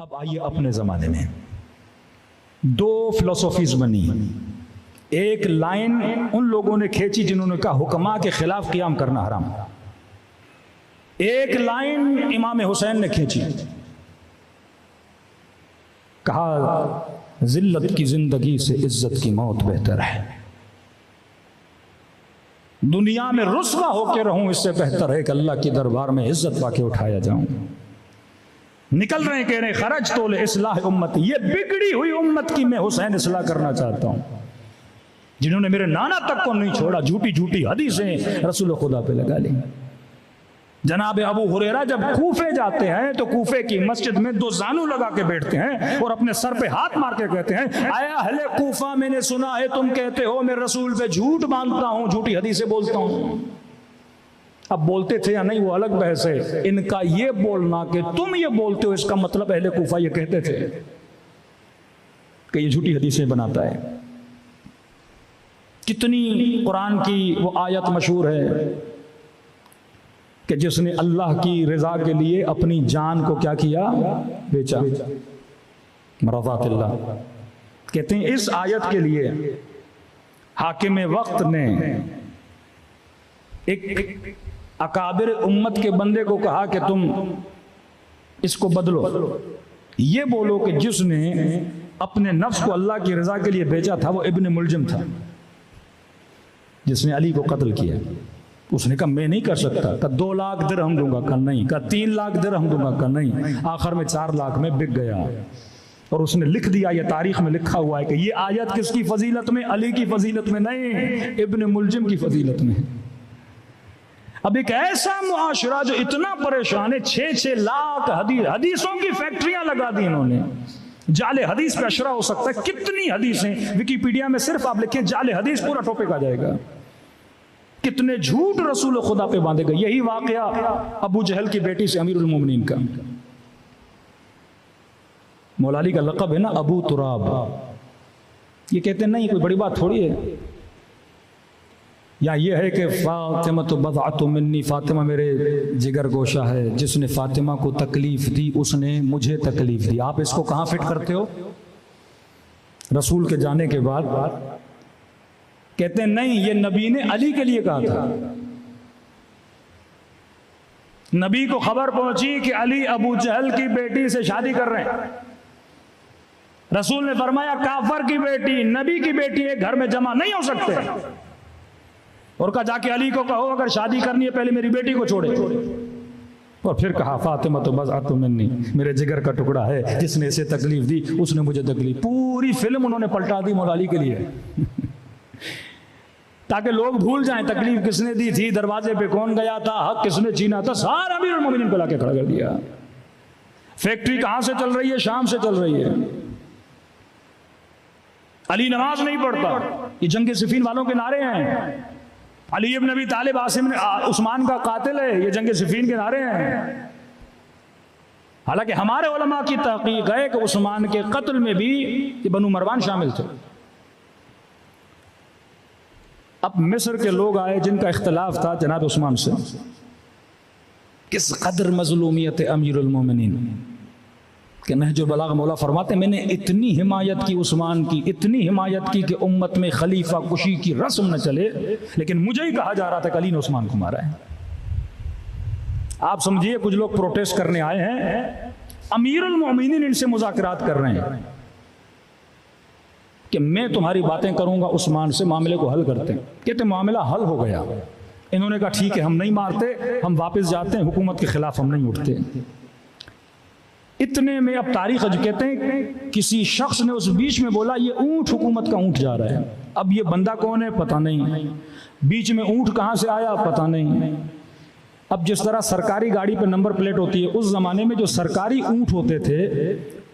अब आइए अपने ज़माने में दो फिलोसॉफीज बनी। एक लाइन उन लोगों ने खींची जिन्होंने कहा हुक्मा के खिलाफ क़ियाम करना हराम। एक लाइन इमाम हुसैन ने खींची, कहा जिल्लत की जिंदगी से इज्जत की मौत बेहतर है। दुनिया में रुस्वा होकर रहूं इससे बेहतर है कि अल्लाह के दरबार में इज्जत पाके उठाया जाऊं। निकल रहे कह रहे खरज तो ले इस्लाह उम्मत, ये बिगड़ी हुई उम्मत की मैं हुसैन इस्लाह करना चाहता हूं, जिन्होंने मेरे नाना तक को नहीं छोड़ा। झूठी झूठी हदीसें रसूल खुदा पे लगा ली। जनाब अबू हुरैरा जब कूफे जाते हैं तो कूफे की मस्जिद में दो जानू लगा के बैठते हैं और अपने सर पे हाथ मार के कहते हैं, आया अहले कूफा मैंने सुना है तुम कहते हो मैं रसूल पे झूठ बांधता हूं, झूठी हदीसें बोलता हूं। अब बोलते थे या नहीं वो अलग बहस है। इनका ये बोलना कि तुम ये बोलते हो इसका मतलब अहले कूफा ये कहते थे कि ये झूठी हदीसें बनाता है। कितनी कुरान की वो आयत मशहूर है कि जिसने अल्लाह की रजा के लिए अपनी जान को क्या किया, बेचा। मरज़ातिल्लाह कहते हैं इस आयत के लिए हाकिम वक्त ने एक अकाबिर उम्मत के बंदे को कहा कि तुम इसको बदलो, ये बोलो कि जिसने अपने नफ्स को अल्लाह की रजा के लिए बेचा था वो इब्न मुलजिम था, जिसने अली को कत्ल किया। उसने कहा मैं नहीं कर सकता। कहा 2 लाख दिरहम दूंगा, कहा नहीं। कहा 3 लाख दिरहम दूंगा, कहा नहीं। आखिर में 4 लाख में बिक गया और उसने लिख दिया, ये तारीख में लिखा हुआ है कि ये आयत किसकी फजीलत में, अली की फजीलत में नहीं, इब्न मुलजिम की फजीलत में। अब एक ऐसा मुआशरा जो इतना परेशान है, 6-6 लाख हदीसों की फैक्ट्रियां लगा दी इन्होंने। जाले हदीस पे अशरा हो सकता है, कितनी हदीसें विकिपीडिया में सिर्फ आप लिखें जाले हदीस पूरा टॉपिक आ जाएगा। कितने झूठ रसूल खुदा पे बांधे गए। यही वाकया अबू जहल की बेटी से अमीरुल मोमिनीन का। मौला अली का लक़ब है ना अबू तुराब। ये कहते हैं नहीं कोई बड़ी बात थोड़ी है। या ये है कि फातिमा तो बज़अतु मिन्नी, फातिमा मेरे जिगर गोशा है, जिसने फातिमा को तकलीफ दी उसने मुझे तकलीफ दी। आप इसको कहाँ फिट करते हो? रसूल के जाने के बाद कहते हैं नहीं, ये नबी ने अली के लिए कहा था। नबी को खबर पहुंची कि अली अबू जहल की बेटी से शादी कर रहे हैं। रसूल ने फरमाया काफर की बेटी नबी की बेटी एक घर में जमा नहीं हो सकते, और कहा जाके अली को कहो अगर शादी करनी है पहले मेरी बेटी को छोड़े। और फिर कहा फातिमा तो बज़अतु मिन्नी, मेरे जिगर का टुकड़ा है, जिसने इसे तकलीफ दी उसने मुझे तकलीफ। पूरी फिल्म उन्होंने पलटा दी मौला अली के लिए ताकि लोग भूल जाएं तकलीफ किसने दी थी, दरवाजे पे कौन गया था, हक किसने छीना था, सारा अमीरुल मोमिनीन को लाके खड़ा कर दिया। फैक्ट्री कहां से चल रही है? शाम से चल रही है। अली नमाज नहीं पढ़ता, ये जंग सिफीन वालों के नारे हैं। अली इब्न अबी तालिब आसिम उस्मान का कातिल है, ये जंग सिफीन के नारे हैं। हालांकि हमारे उलमा की तहकीक है कि उस्मान के कत्ल में भी ये बनु मरवान शामिल थे। अब मिस्र के लोग आए जिनका इख्तलाफ था जनाब उस्मान से, किस कदर मजलूमियत अमीरुल मोमिनीन के नहजुल बलाग मौला फरमाते मैंने इतनी हिमायत की उस्मान की, इतनी हिमायत की कि उम्मत में खलीफा कुशी की रस्म न चले, लेकिन मुझे ही कहा जा रहा था कि अली ने उस्मान को मारा है। आप समझिए कुछ लोग प्रोटेस्ट करने आए हैं, अमीरुल मोमिनीन इनसे मुज़ाकरात कर रहे हैं कि मैं तुम्हारी बातें करूंगा उस्मान से, मामले को हल करते हैं। कहते मामला हल हो गया। इन्होंने कहा ठीक है हम नहीं मारते, हम वापस जाते हैं, हुकूमत के खिलाफ हम नहीं उठते। इतने में अब तारीख कहते हैं किसी शख्स ने उस बीच में बोला ये ऊंट हुकूमत का ऊंट जा रहा है। अब ये बंदा कौन है पता नहीं, बीच में ऊंट कहां से आया पता नहीं। अब जिस तरह सरकारी गाड़ी पर नंबर प्लेट होती है, उस जमाने में जो सरकारी ऊंट होते थे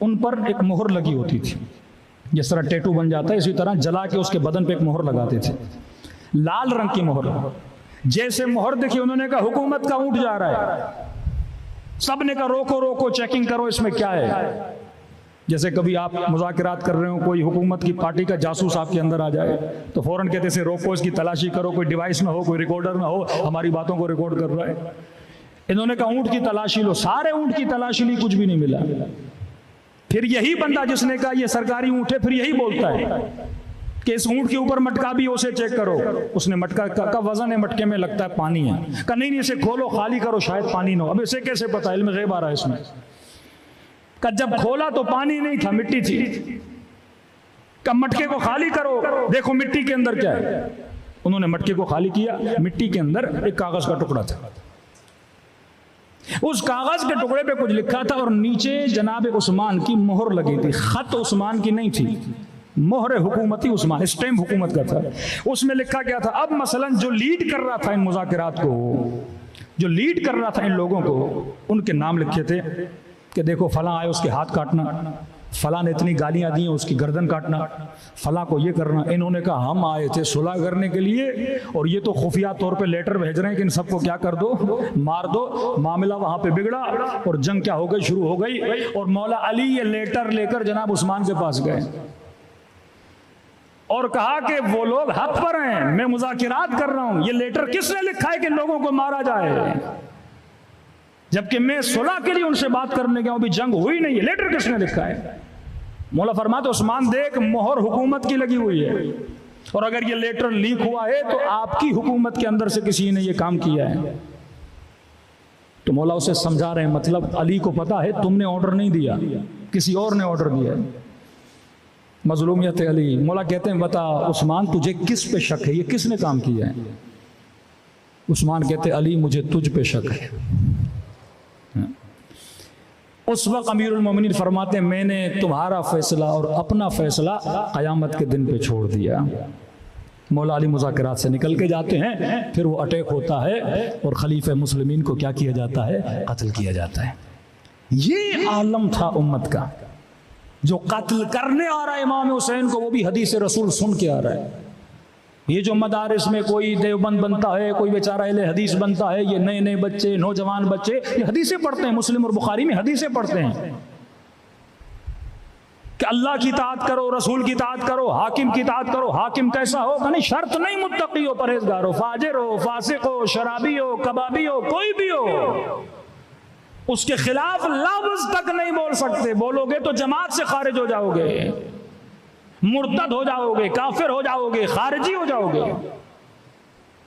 उन पर एक मोहर लगी होती थी, जिस तरह टैटू बन जाता है इसी तरह जला के उसके बदन पे एक मोहर लगाते थे, लाल रंग की मोहर। जैसे मोहर देखी उन्होंने कहा हुकूमत का ऊंट जा रहा है। सबने कहा रोको रोको, चेकिंग करो इसमें क्या है। जैसे कभी आप मुज़ाकरात कर रहे हो, कोई हुकूमत की पार्टी का जासूस आपके अंदर आ जाए तो फौरन कहते से रोको, इसकी तलाशी करो, कोई डिवाइस ना हो, कोई रिकॉर्डर ना हो, हमारी बातों को रिकॉर्ड कर रहा है। इन्होंने कहा ऊंट की तलाशी लो। सारे ऊंट की तलाशी ली, कुछ भी नहीं मिला। फिर यही बंदा जिसने कहा ये सरकारी ऊँट है, फिर यही बोलता है कि इस ऊँट के ऊपर मटका भी उसे चेक करो। उसने मटका का वजन है, मटके में लगता है पानी है। कहा नहीं, इसे खोलो, खाली करो, शायद पानी ना हो। अब इसे कैसे पता, इल्म गैब आ रहा है इसमें। कहा जब खोला तो पानी नहीं था, मिट्टी थी। कहा मटके को खाली करो, देखो मिट्टी के अंदर क्या है। उन्होंने मटके को खाली किया, मिट्टी के अंदर एक कागज का टुकड़ा था। उस कागज के टुकड़े पे कुछ लिखा था और नीचे जनाब उस्मान की मोहर लगी थी। खत उस्मान की नहीं थी, मोहर हुकूमती उस्मान, स्टैम्प हुकूमत का था। उसमें लिखा क्या था, अब मसलन जो लीड कर रहा था इन मुज़ाकरात को, जो लीड कर रहा था इन लोगों को, उनके नाम लिखे थे कि देखो फलां आए उसके हाथ काटना, फलां ने इतनी गालियां दी उसकी गर्दन काटना, फलां को ये करना। इन्होंने कहा हम आए थे सुलह करने के लिए और ये तो खुफिया तौर पे लेटर भेज रहे हैं कि इन सबको क्या कर दो, मार दो। मामला वहां पे बिगड़ा और जंग क्या हो गई, शुरू हो गई। और मौला अली ये लेटर लेकर जनाब उस्मान के पास गए और कहा कि वो लोग हक पर हैं, मैं मुज़ाकिरात कर रहा हूं, ये लेटर किसने लिखा है कि लोगों को मारा जाए, जबकि मैं सुलह के लिए उनसे बात करने गया हूं, अभी जंग हुई नहीं है, लेटर किसने लिखा है। मौला फरमाते उस्मान देख, मोहर हुकूमत की लगी हुई है और अगर ये लेटर लीक हुआ है तो आपकी हुकूमत के अंदर से किसी ने ये काम किया है। तो मौला उसे समझा रहे हैं, मतलब अली को पता है तुमने ऑर्डर नहीं दिया, किसी और ने ऑर्डर दिया है। मजलूमियत अली। मौला कहते हैं बता उस्मान तुझे किस पे शक है, ये किसने काम किया है। उस्मान कहते अली मुझे तुझ पे शक है। उस वक्त अमीरुल मोमिनीन फरमाते मैंने तुम्हारा फैसला और अपना फैसला क़यामत के दिन पे छोड़ दिया। मौला अली मुज़ाकरात से निकल के जाते हैं, फिर वो अटैक होता है और खलीफे मुस्लिमीन को क्या किया जाता है, कत्ल किया जाता है। ये आलम था उम्मत का। जो कत्ल करने आ रहा है इमाम हुसैन को, वो भी हदीस रसूल सुन के आ रहा है। ये जो मदारिस में कोई देवबंद बनता है, कोई बेचारा अहले हदीस बनता है, ये नए नए बच्चे, नौजवान बच्चे ये हदीसें पढ़ते हैं, मुस्लिम और बुखारी में हदीसें पढ़ते हैं कि अल्लाह की इताअत करो, रसूल की इताअत करो, हाकिम की इताअत करो। हाकिम कैसा हो, नहीं शर्त नहीं, मुत्तकी हो, परहेजगार हो, फाजिर हो, फासिक हो, शराबी हो, कबाबी हो, कोई भी हो, उसके खिलाफ लफ्ज तक नहीं बोल सकते। बोलोगे तो जमात से खारिज हो जाओगे, मुर्तद हो जाओगे, काफिर हो जाओगे, खारिजी हो जाओगे।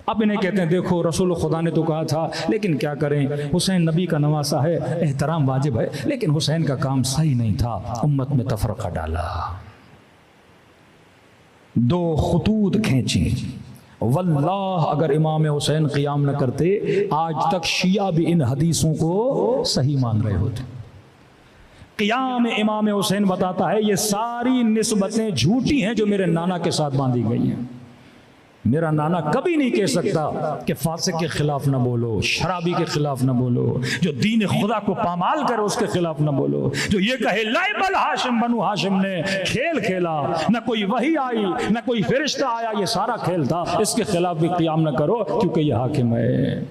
अब इन्हें कहते हैं देखो रसूल खुदा ने तो कहा था, लेकिन क्या करें, हुसैन नबी का नवासा है, एहतराम वाजिब है, लेकिन हुसैन का काम सही नहीं था, उम्मत में तफरका डाला। दो खुतूत खींची, वल्लाह अगर इमाम हुसैन क़ियाम न करते आज तक शिया भी इन हदीसों को सही मान रहे होते। क़ियाम इमाम हुसैन बताता है ये सारी निस्बतें झूठी हैं जो मेरे नाना के साथ बांधी गई हैं। मेरा नाना कभी नहीं कह सकता कि फासिक के खिलाफ न बोलो, शराबी के खिलाफ न बोलो, जो दीन खुदा को पामाल करे उसके खिलाफ न बोलो, जो ये कहे लाइबल हाशिम बनु हाशिम ने खेल खेला, न कोई वही आई न कोई फरिश्ता आया, ये सारा खेल था, इसके खिलाफ भी क़ियाम न करो क्योंकि ये हाकिम है।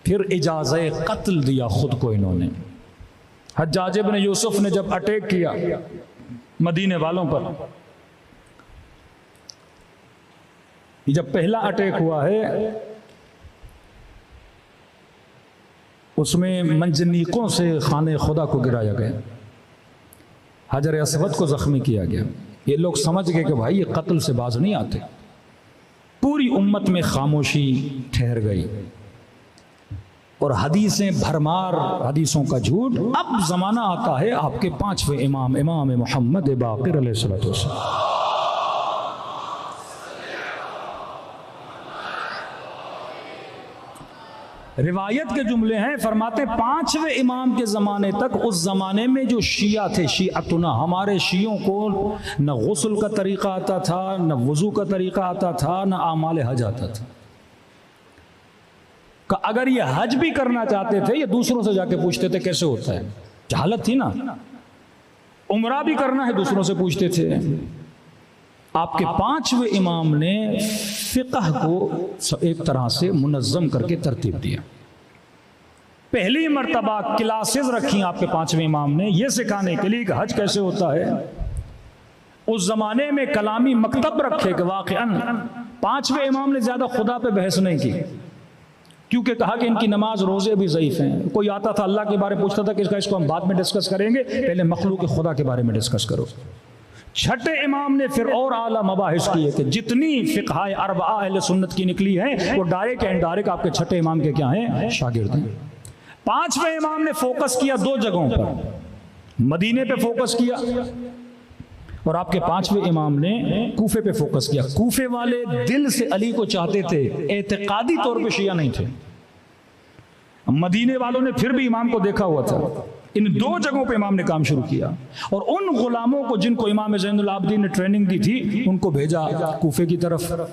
फिर इजाज़त कत्ल दिया खुद को इन्होंने। हज्जाज इब्न यूसुफ ने जब अटैक किया मदीने वालों पर, जब पहला अटैक हुआ है उसमें मंजनीकों से खाने खुदा को गिराया गया, हजर अस्वद को जख्मी किया गया। ये लोग समझ गए कि भाई ये कत्ल से बाज नहीं आते। पूरी उम्मत में खामोशी ठहर गई और हदीसें भरमार, हदीसों का झूठ। अब जमाना आता है आपके पांचवें इमाम, इमाम मोहम्मद बाक़िर अलैहिस्सलातु वस्सलाम। रिवायत के जुमले हैं, फरमाते पांचवें इमाम के ज़माने तक, उस ज़माने में जो शिया थे, शिअतुना, हमारे शियों को न गुस्ल का तरीक़ा आता था, न वज़ू का तरीक़ा आता था, न आमाल हज आता था। का अगर ये हज भी करना चाहते थे ये दूसरों से जाके पूछते थे कैसे होता है, जहालत थी ना। उम्रा भी करना है दूसरों से पूछते थे। आपके पांचवें इमाम ने फिक़ह को एक तरह से मुनज़्ज़म करके तरतीब दिया। पहली मर्तबा क्लासेस रखी आपके पांचवें इमाम ने ये सिखाने के लिए कि हज कैसे होता है। उस जमाने में कलामी मकतब रखे कि वाक़अन पांचवें इमाम ने ज्यादा खुदा पे बहस नहीं की, क्योंकि कहा कि इनकी नमाज रोजे भी ज़ईफ़ हैं। कोई आता था अल्लाह के बारे में पूछता था कि इसको हम बाद में डिस्कस करेंगे, पहले मखलूक खुदा के बारे में डिस्कस करो। छठे इमाम ने फिर और आला मबाहिस किए कि जितनी फ़िक़ह अरबा अहले सुन्नत की निकली हैं वो डायरेक्ट एंड डायरेक्ट आपके छठे इमाम के क्या हैं, शागिर्द हैं। पांचवें इमाम ने फोकस किया दो जगहों पर, मदीने पे फोकस किया और आपके पांचवें इमाम ने कूफे पे फोकस किया। कूफे वाले दिल से अली को चाहते थे, एतकादी तौर पे शिया नहीं थे। मदीने वालों ने फिर भी इमाम को देखा हुआ था। इन दो जगहों पे इमाम ने काम शुरू किया और उन गुलामों को जिनको इमाम ज़ैनुल आबिदीन ने ट्रेनिंग दी थी उनको भेजा कूफे की तरफ।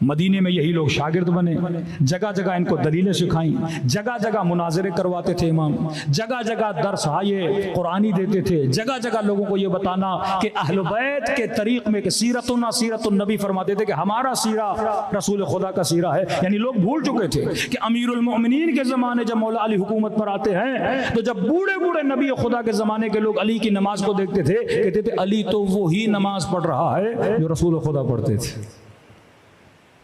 मदीने में यही लोग शागिर्द बने, जगह जगह इनको दलीलें सिखाई, जगह जगह मुनाजरे करवाते थे इमाम, जगह जगह दर्स हाये कुरानी देते थे, जगह जगह लोगों को ये बताना कि अहले बैत के तरीक़ में कि सीरतुना सीरतुन नबी फरमाते थे कि हमारा सीरा रसूल खुदा का सीरा है। यानी लोग भूल चुके थे कि अमीरुल मोमिनीन के ज़माने जब मौला अली हुकूमत पर आते हैं तो जब बूढ़े बूढ़े नबी खुदा के ज़माने के लोग अली की नमाज को देखते थे, कहते थे अली तो वही नमाज पढ़ रहा है जो रसूल खुदा पढ़ते थे।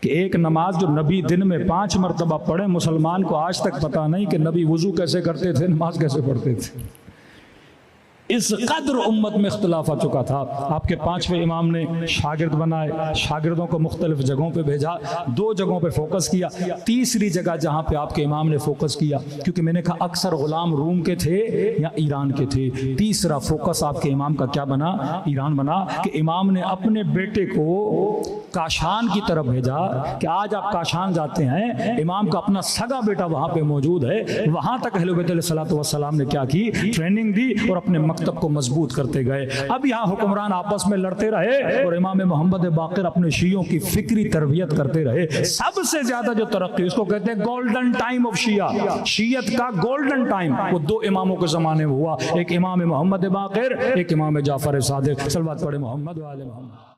कि एक नमाज जो नबी दिन में 5 मरतबा पढ़े, मुसलमान को आज तक पता नहीं कि नबी वुजू कैसे करते थे, नमाज कैसे पढ़ते थे। इस कदर उम्मत में इख्तिलाफ आ चुका था। आपके पांचवें इमाम ने शागिर्द बनाए, शागिर्दों को मुख्तलिफ जगहों पे भेजा, दो जगहों पे फोकस किया। तीसरी जगह जहाँ पे आपके इमाम ने फोकस किया, क्योंकि मैंने कहा अक्सर गुलाम रूम के थे या ईरान के थे, तीसरा फोकस आपके इमाम का क्या बना, ईरान बना। कि इमाम ने अपने बेटे को काशान की तरफ भेजा कि आज आप काशान जाते हैं, इमाम का अपना सगा बेटा वहाँ पे मौजूद है, वहाँ तक अहले बैत अलैहिस्सलातु वस्सलाम ने क्या की, ट्रेनिंग दी और अपने तब को मजबूत करते गए। अब यहाँ हुक्मरान आपस में लड़ते रहे और इमाम मोहम्मद बाक़िर अपने शियों की फिक्री तरबियत करते रहे। सबसे ज्यादा जो तरक्की, इसको कहते हैं गोल्डन टाइम ऑफ शिया, शियत का गोल्डन टाइम, वो दो इमामों के जमाने में हुआ। एक इमाम मोहम्मद बाक़िर, एक इमाम जाफर सादिक। सल्लल्लाहु अलैहि मोहम्मद व आले मोहम्मद।